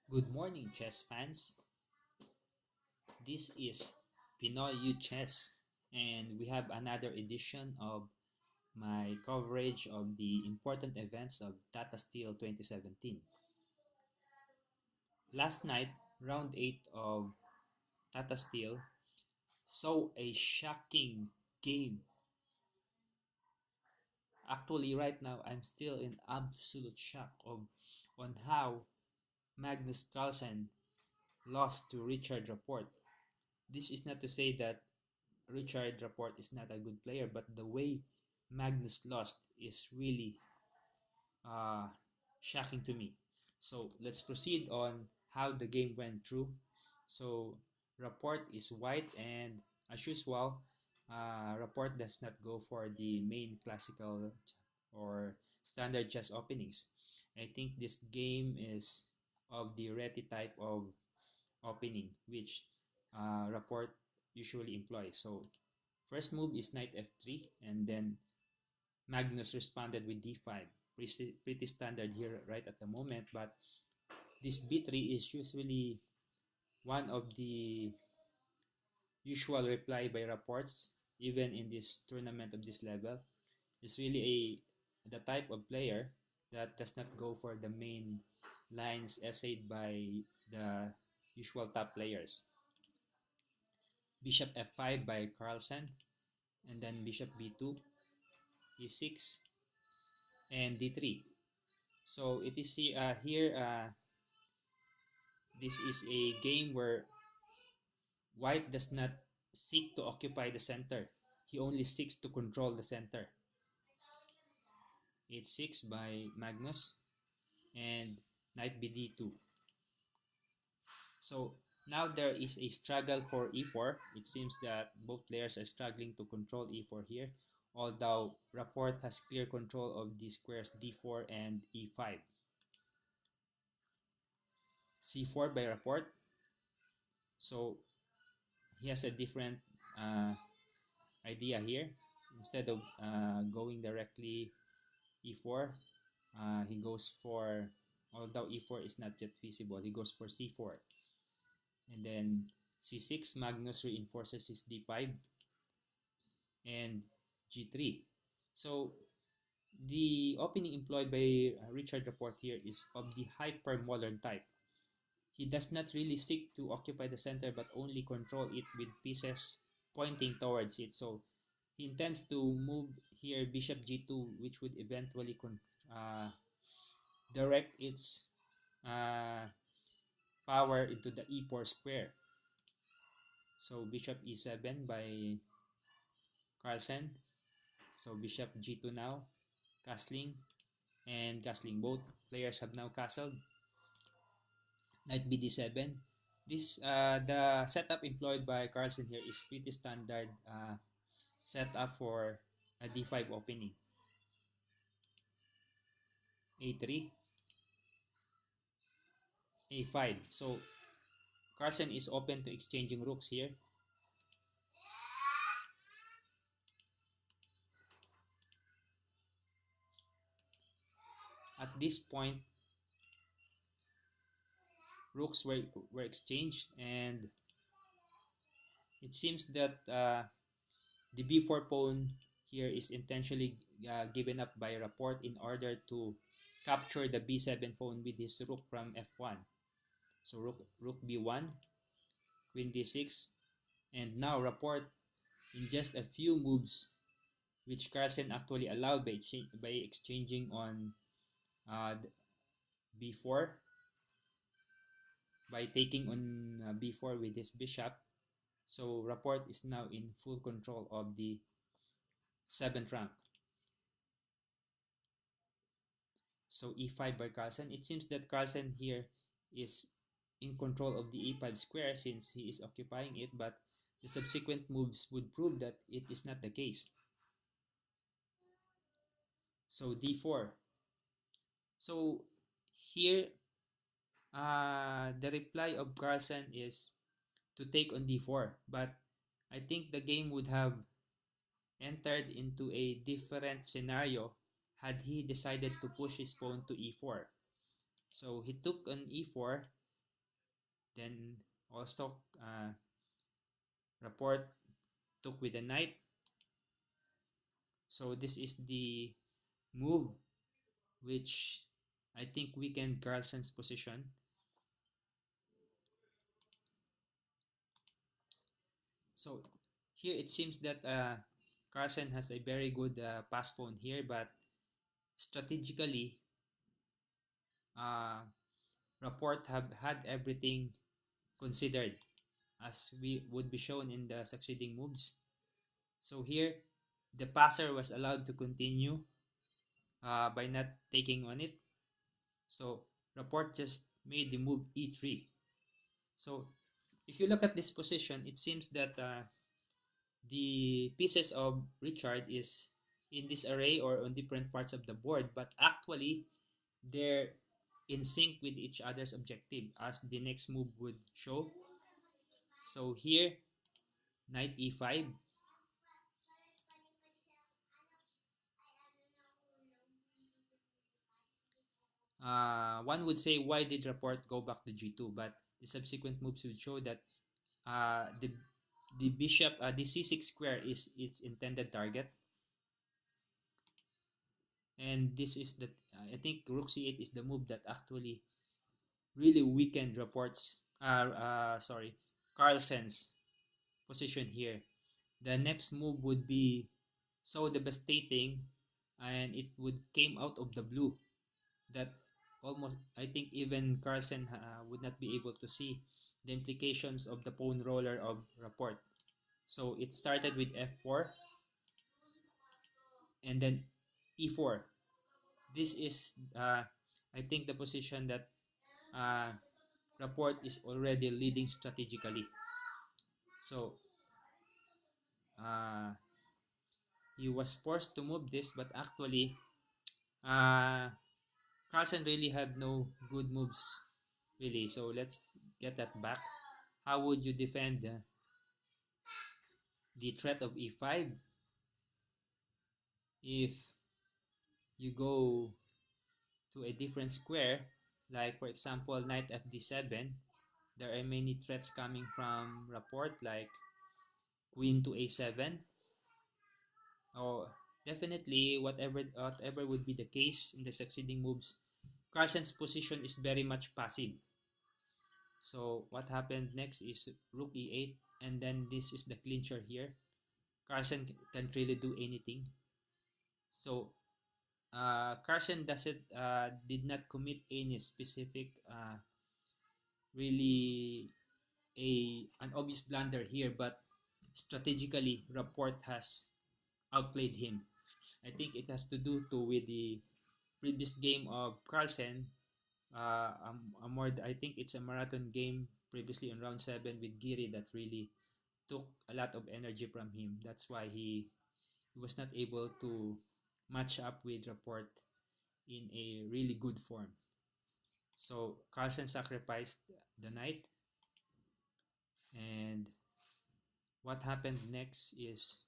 Good morning, chess fans. This is Pinoy U Chess, and we have another edition of my coverage of the important events of Tata Steel 2017. Last night, round 8 of Tata Steel saw a shocking game. Actually, right now, I'm still in absolute shock on how Magnus Carlsen lost to Richard Rapport. This is not to say that Richard Rapport is not a good player, but the way Magnus lost is really uh, shocking to me. So let's proceed on how the game went through. So Rapport is white, and as usual, Rapport does not go for the main classical or standard chess openings. I think this game is of the reti type of opening, which Rapport usually employs. So first move is knight f3, and then Magnus responded with d5. Pretty standard here right at the moment, but this b3 is usually one of the usual reply by reports, even in this tournament of this level. It's really the type of player that does not go for the main lines essayed by the usual top players. Bishop f5 by Carlsen, and then bishop b2, e6, and d3. So it is here. This is a game where White does not seek to occupy the center. He only seeks to control the center. H6 by Magnus, and knight bd2. So now there is a struggle for e4. It seems that both players are struggling to control e4 here, although Rapport has clear control of the squares d4 and e5. c4 by Rapport. So he has a different idea here. Instead of going directly e4, he goes for, although e4 is not yet feasible, he goes for c4. And then c6, Magnus reinforces his d5, and g3. So the opening employed by Richard Rapport here is of the hypermodern type. He does not really seek to occupy the center but only control it with pieces pointing towards it. So he intends to move here bishop g2, which would eventually direct its uh, power into the e4 square. So bishop e7 by Carlsen. So bishop g2 now, castling and castling. Both players have now castled. Knight bd7. This the setup employed by Carlsen here is pretty standard setup for a d5 opening. a3, a5. So Carlsen is open to exchanging rooks here. At this point, rooks were exchanged, and it seems that the b4 pawn here is intentionally given up by Rapport in order to capture the b7 pawn with his rook from f1. So rook b1, queen d6, and now Rapport in just a few moves, which Carlsen actually allowed by exchanging on b4, by taking on b4 with his bishop. So Rapport is now in full control of the 7th rank. So e5 by Carlsen. It seems that Carlsen here is in control of the e5 square since he is occupying it, but the subsequent moves would prove that it is not the case. So d4. So here, the reply of Carlsen is to take on d4, but I think the game would have entered into a different scenario had he decided to push his pawn to e4. So he took on e4, Then also Rapport took with the knight. So this is the move which I think weakened Carlsen's position. So here it seems that Carlsen has a very good pass pawn here, but strategically, uh, Rapport have had everything considered as we would be shown in the succeeding moves. So here, the passer was allowed to continue by not taking on it. So Rapport just made the move e3. So if you look at this position, it seems that the pieces of Richard is in this array or on different parts of the board, but actually they're in sync with each other's objective as the next move would show. So here, knight e5. One would say, why did Rapport go back to g2? But the subsequent moves would show that the bishop, the c6 square is its intended target, and this is the I think rook c8 is the move that actually really weakened Carlsen's position here. The next move would be so devastating, and it would came out of the blue that almost I think even Carlsen would not be able to see the implications of the pawn roller of Rapport. So it started with f4 and then e4. This is I think the position that uh, Rapport is already leading strategically. So uh, he was forced to move this, but actually uh, Carlsen really had no good moves, really. So let's get that back. How would you defend the threat of e5 if you go to a different square, like for example knight fd7? There are many threats coming from Rapport, like queen to a7. Or definitely, whatever would be the case in the succeeding moves, Carlsen's position is very much passive. So what happened next is rook e8, and then this is the clincher here. Carlsen can't really do anything. So Carlsen did not commit any specific really an obvious blunder here, but strategically Rapport has outplayed him. I think it has to do to with the previous game of Carlsen. I think it's a marathon game previously in round 7 with Giri that really took a lot of energy from him. That's why he was not able to match up with Rapport in a really good form. So Carlsen sacrificed the knight, and what happened next is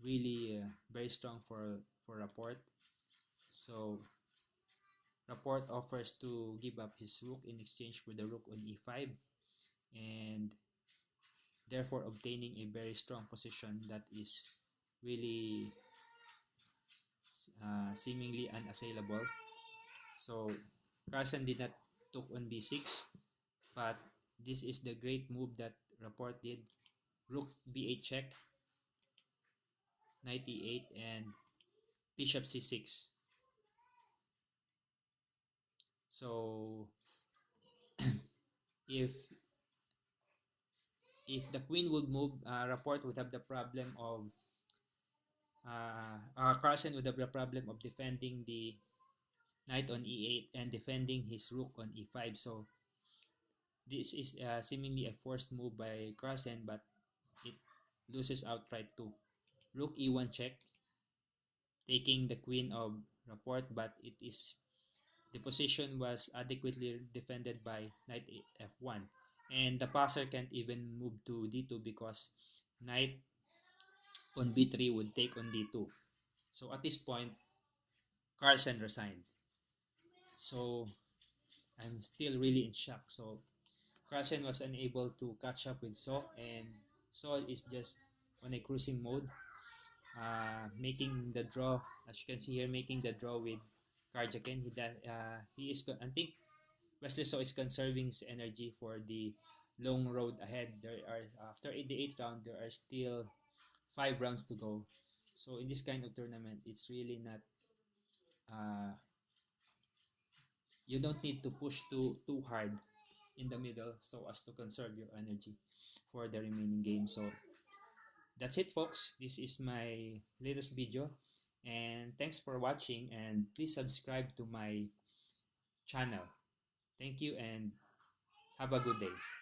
really very strong for Rapport. So Rapport offers to give up his rook in exchange for the rook on e5, and therefore obtaining a very strong position that is really seemingly unassailable. So Carlsen did not took on b6, but this is the great move that Rapport did. Rook b8 check, knight e8, and bishop c6. So if the queen would move, Rapport would have the problem of Carlsen would have the problem of defending the knight on e8 and defending his rook on e5. So this is seemingly a forced move by Carlsen, but it loses outright too. Rook e1 check, taking the queen of Rapport, but the position was adequately defended by knight f1, and the passer can't even move to d2 because knight on b3 would take on d2. So at this point, Carlsen resigned. So I'm still really in shock. So Carlsen was unable to catch up with Saw, and Saw is just on a cruising mode, making the draw. As you can see here, making the draw with Karjaken. He is. I think Wesley Saw is conserving his energy for the long road ahead. There are after the eighth round, there are still 5 rounds to go. So in this kind of tournament, it's really not. Uh, you don't need to push too hard in the middle so as to conserve your energy for the remaining game. So that's it, folks. This is my latest video, and thanks for watching, and please subscribe to my channel. Thank you and have a good day.